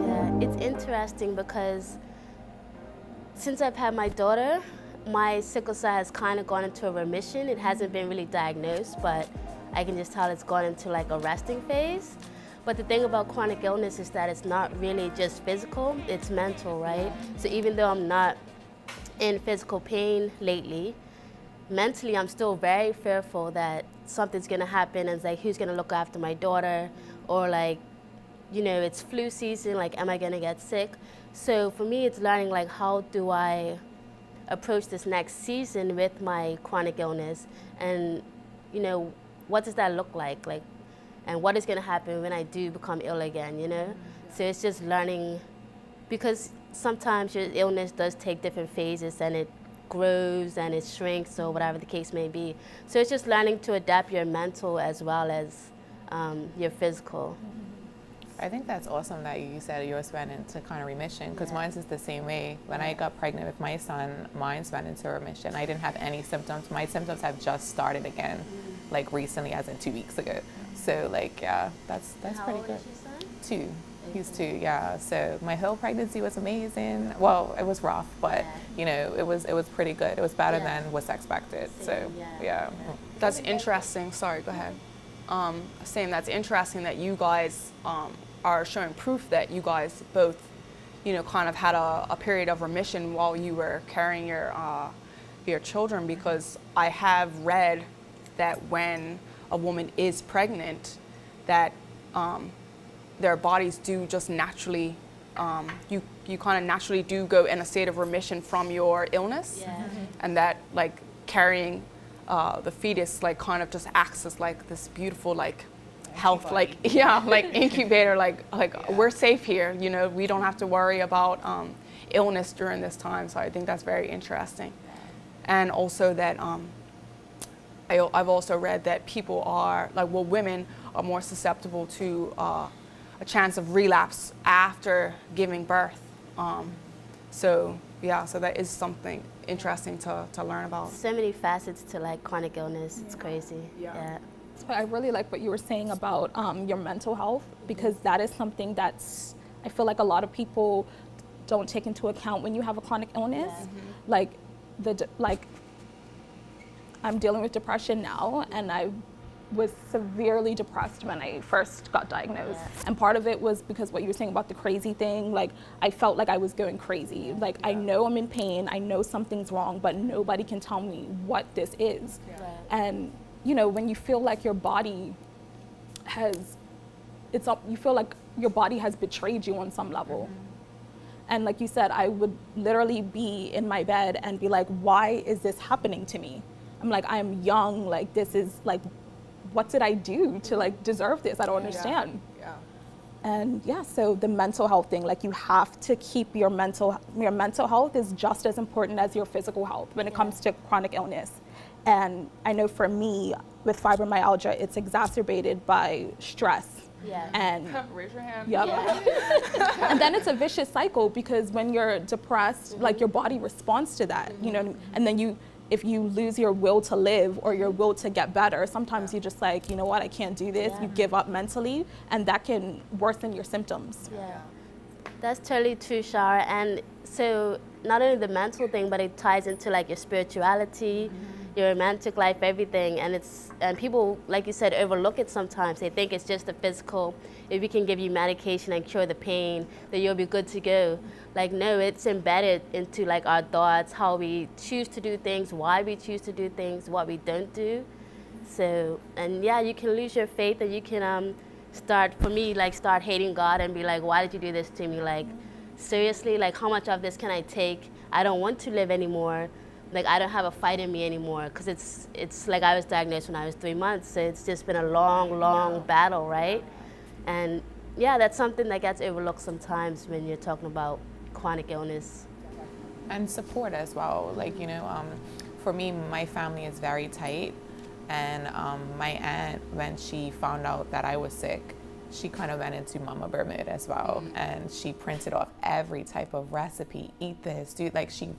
Yeah, it's interesting because since I've had my daughter, my sickle cell has kind of gone into a remission. It hasn't been really diagnosed, but I can just tell it's gone into like a resting phase. But the thing about chronic illness is that it's not really just physical, it's mental, right? So even though I'm not in physical pain lately, mentally I'm still very fearful that something's gonna happen, and it's like, who's gonna look after my daughter? Or like, you know, it's flu season, like, am I gonna get sick? So for me, it's learning like, how do I approach this next season with my chronic illness? And, you know, what does that look like? And what is gonna happen when I do become ill again, you know? So it's just learning, because sometimes your illness does take different phases and it grows and it shrinks or whatever the case may be. So it's just learning to adapt your mental as well as your physical. I think that's awesome that you said yours went into kind of remission, because mine's is the same way. When I got pregnant with my son, mine's went into remission. I didn't have any symptoms. My symptoms have just started again, like recently, as in 2 weeks ago. So like, yeah, that's pretty good. How old is your son? 2. He's 2, yeah. So my whole pregnancy was amazing. Well, it was rough, but you know, it was pretty good. It was better than was expected. So yeah. That's interesting. Sorry, go ahead. Saying that's interesting that you guys are showing proof that you guys both, you know, kind of had a period of remission while you were carrying your children, because I have read that when a woman is pregnant, that their bodies do just naturally, you kind of naturally do go in a state of remission from your illness, and that like carrying the fetus like kind of just acts as like this beautiful like health, like like incubator, like we're safe here, you know, we don't have to worry about illness during this time. So I think that's very interesting. And also that I've also read that people are like, well, women are more susceptible to a chance of relapse after giving birth. So yeah, so that is something interesting to learn about. So many facets to like chronic illness, it's crazy. Yeah. I really like what you were saying about your mental health, because that is something that's, I feel like a lot of people don't take into account when you have a chronic illness. Like I'm dealing with depression now, and I was severely depressed when I first got diagnosed. And part of it was because what you were saying about the crazy thing, like I felt like I was going crazy. Like I know I'm in pain, I know something's wrong, but nobody can tell me what this is. And you know, when you feel like your body has, you feel like your body has betrayed you on some level. And like you said, I would literally be in my bed and be like, why is this happening to me? I'm like, I'm young, like this is like, what did I do to like deserve this? I don't understand. And yeah, so the mental health thing, like you have to keep your mental health is just as important as your physical health when it comes to chronic illness. And I know for me, with fibromyalgia, it's exacerbated by stress. And raise your hand. And then it's a vicious cycle, because when you're depressed, like your body responds to that, you know, and then if you lose your will to live or your will to get better, sometimes you just like, you know what, I can't do this. You give up mentally, and that can worsen your symptoms. That's totally true, Shara. And so not only the mental thing, but it ties into like your spirituality, your romantic life, everything. And people, like you said, overlook it sometimes. They think it's just the physical. If we can give you medication and cure the pain, then you'll be good to go. Like, no, it's embedded into like our thoughts, how we choose to do things, why we choose to do things, what we don't do. So, and yeah, you can lose your faith, and you can start hating God and be like, why did you do this to me? Like, seriously, like how much of this can I take? I don't want to live anymore. Like, I don't have a fight in me anymore, because it's like I was diagnosed when I was 3 months, so it's just been a long battle, right? And yeah, that's something that gets overlooked sometimes when you're talking about chronic illness. And support as well. Like, you know, for me, my family is very tight, and my aunt, when she found out that I was sick, she kind of went into Mama Bear mode as well, and she printed off every type of recipe, eat this, do, like she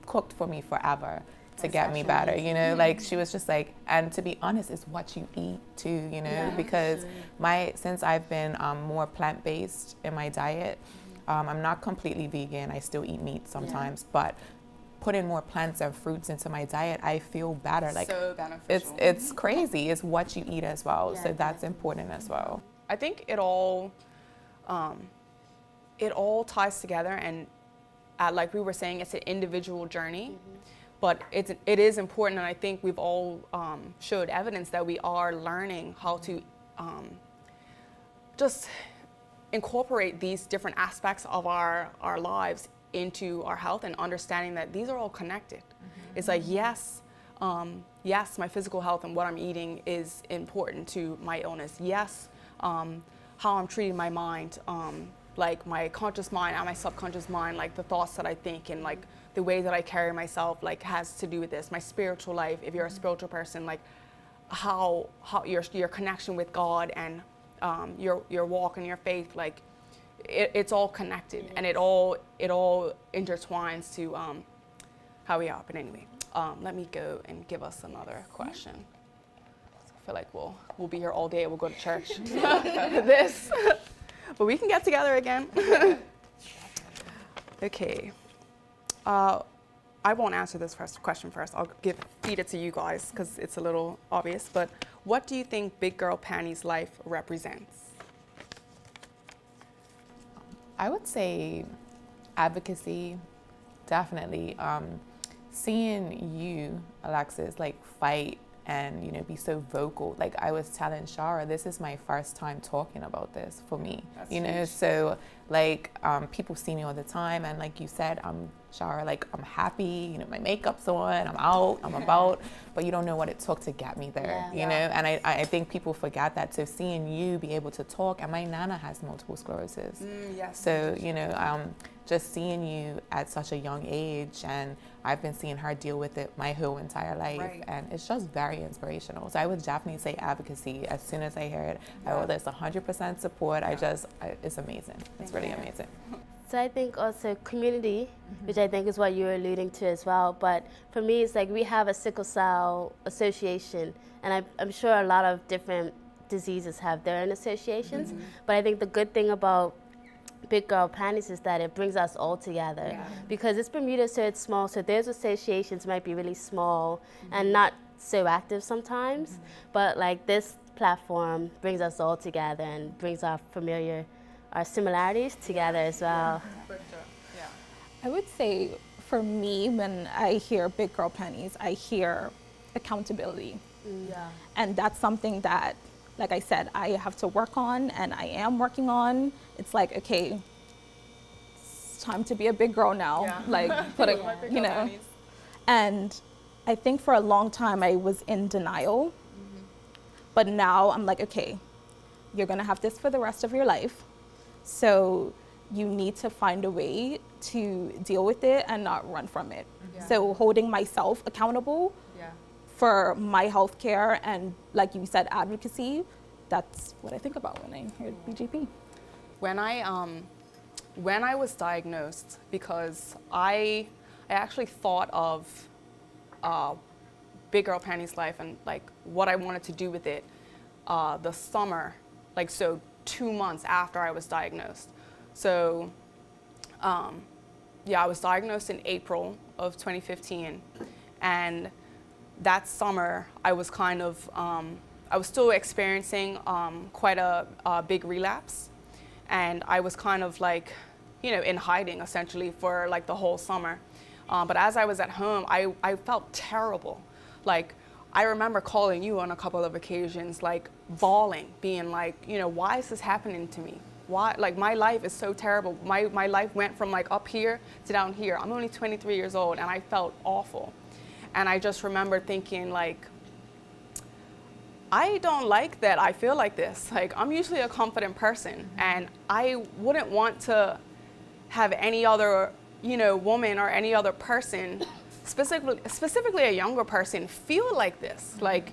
cooked for me forever. to get me better, you know, like she was just like, and to be honest, it's what you eat too, you know, because since I've been more plant-based in my diet, I'm not completely vegan, I still eat meat sometimes, but putting more plants and fruits into my diet, I feel better. Like So beneficial. It's crazy, it's what you eat as well, so that's important as well. I think it all ties together, and like we were saying, it's an individual journey, but it is important, and I think we've all showed evidence that we are learning how to just incorporate these different aspects of our lives into our health, and understanding that these are all connected. It's like, yes, my physical health and what I'm eating is important to my illness. Yes, how I'm treating my mind, like my conscious mind and my subconscious mind, like the thoughts that I think and like the way that I carry myself, like has to do with this. My spiritual life, if you're a spiritual person, like how your connection with God and your walk and your faith, like it's all connected, and it all intertwines to how we are. But anyway, let me go and give us another question. I feel like we'll be here all day. We'll go to church. This. But we can get together again. Okay. I won't answer this question first. I'll feed it to you guys because it's a little obvious. But what do you think Big Girl Panties life represents? I would say advocacy, definitely. Seeing you, Alexis, like fight and, you know, be so vocal. Like I was telling Shara, this is my first time talking about this for me. That's you know, huge. So like people see me all the time, and like you said, Shara, like I'm happy, you know, my makeup's on, I'm out, I'm about, but you don't know what it took to get me there, you know? And I think people forget that. So seeing you be able to talk, and my Nana has multiple sclerosis. Yes. So, you know, just seeing you at such a young age, and I've been seeing her deal with it my whole entire life, and it's just very inspirational. So I would definitely say advocacy. As soon as I hear it, there's 100% support. It's amazing. It's really amazing. So I think also community, which I think is what you were alluding to as well. But for me, it's like we have a sickle cell association, and I'm sure a lot of different diseases have their own associations. But I think the good thing about Big Girl Panties is that it brings us all together, because it's Bermuda, so it's small, so those associations might be really small and not so active sometimes, but like this platform brings us all together and brings our similarities together as well. I would say for me, when I hear Big Girl Panties, I hear accountability. And that's something that, like I said, I have to work on, and I am working on. It's like, okay, it's time to be a big girl now. Like, you know. Panties. And I think for a long time I was in denial, but now I'm like, okay, you're gonna have this for the rest of your life. So you need to find a way to deal with it and not run from it. So holding myself accountable for my healthcare and, like you said, advocacy, that's what I think about when I hear BGP. When I was diagnosed, because I actually thought of Big Girl Panties life and like what I wanted to do with it the summer, like so 2 months after I was diagnosed. So I was diagnosed in April of 2015, and that summer I was kind of I was still experiencing quite a big relapse, and I was kind of like, you know, in hiding essentially for like the whole summer. But as I was at home, I felt terrible. Like, I remember calling you on a couple of occasions, like bawling, being like, you know, why is this happening to me? Why, like, my life is so terrible. My life went from like up here to down here. I'm only 23 years old, and I felt awful. And I just remember thinking, like, I don't like that I feel like this. Like, I'm usually a confident person, and I wouldn't want to have any other, you know, woman or any other person, specifically a younger person, feel like this. Like,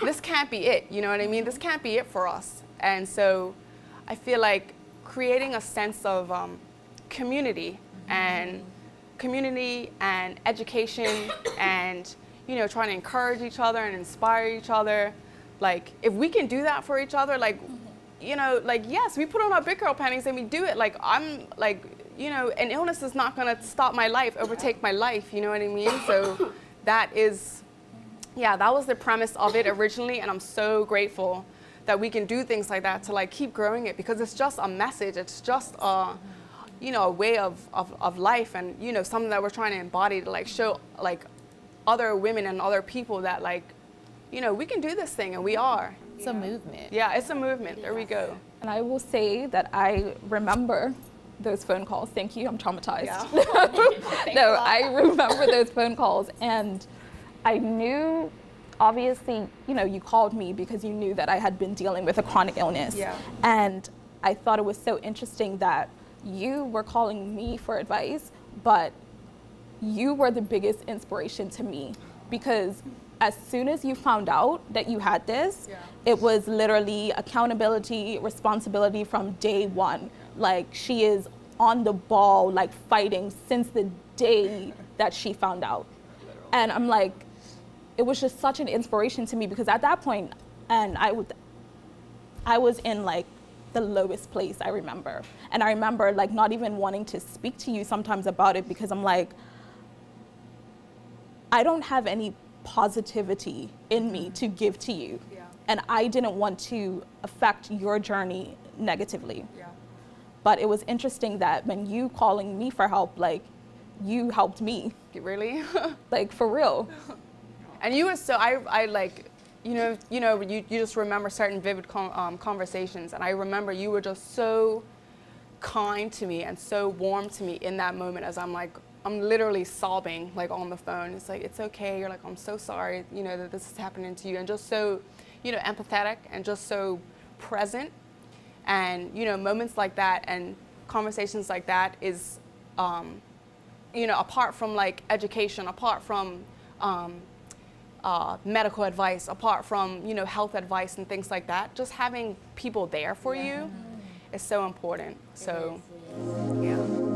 this can't be it, you know what I mean? This can't be it for us. And so I feel like creating a sense of community and community and education and, you know, trying to encourage each other and inspire each other. Like, if we can do that for each other, like, you know, like, yes, we put on our big girl panties and we do it. Like, I'm like, you know, an illness is not gonna stop my life, overtake my life, you know what I mean? So that is, yeah, that was the premise of it originally, and I'm so grateful that we can do things like that to like keep growing it, because it's just a message, it's just a, you know, a way of life, and, you know, something that we're trying to embody to like show like other women and other people that like, you know, we can do this thing, and we are. It's a movement. Yeah, it's a movement. There we go. And I will say that I remember those phone calls. Thank you, I'm traumatized. Yeah. No, I remember those phone calls, and I knew, obviously, you know, you called me because you knew that I had been dealing with a chronic illness. Yeah. And I thought it was so interesting that you were calling me for advice, but you were the biggest inspiration to me, because as soon as you found out that you had this, it was literally accountability, responsibility from day one. Like, she is on the ball, like fighting since the day that she found out. And I'm like, it was just such an inspiration to me, because at that point, and I was in like the lowest place, I remember. And I remember like not even wanting to speak to you sometimes about it, because I'm like, I don't have any positivity in me to give to you. Yeah. And I didn't want to affect your journey negatively. Yeah. But it was interesting that when you calling me for help, like, you helped me, Really? like, for real. And you were so, I like, you just remember certain vivid conversations, and I remember you were just so kind to me and so warm to me in that moment, as I'm literally sobbing, like, on the phone. It's like, it's okay. You're like, I'm so sorry, you know, that this is happening to you. And just so, you know, empathetic and just so present. And, you know, moments like that and conversations like that is, you know, apart from, like, education, apart from medical advice, apart from, you know, health advice and things like that, just having people there for you is so important. So, yeah.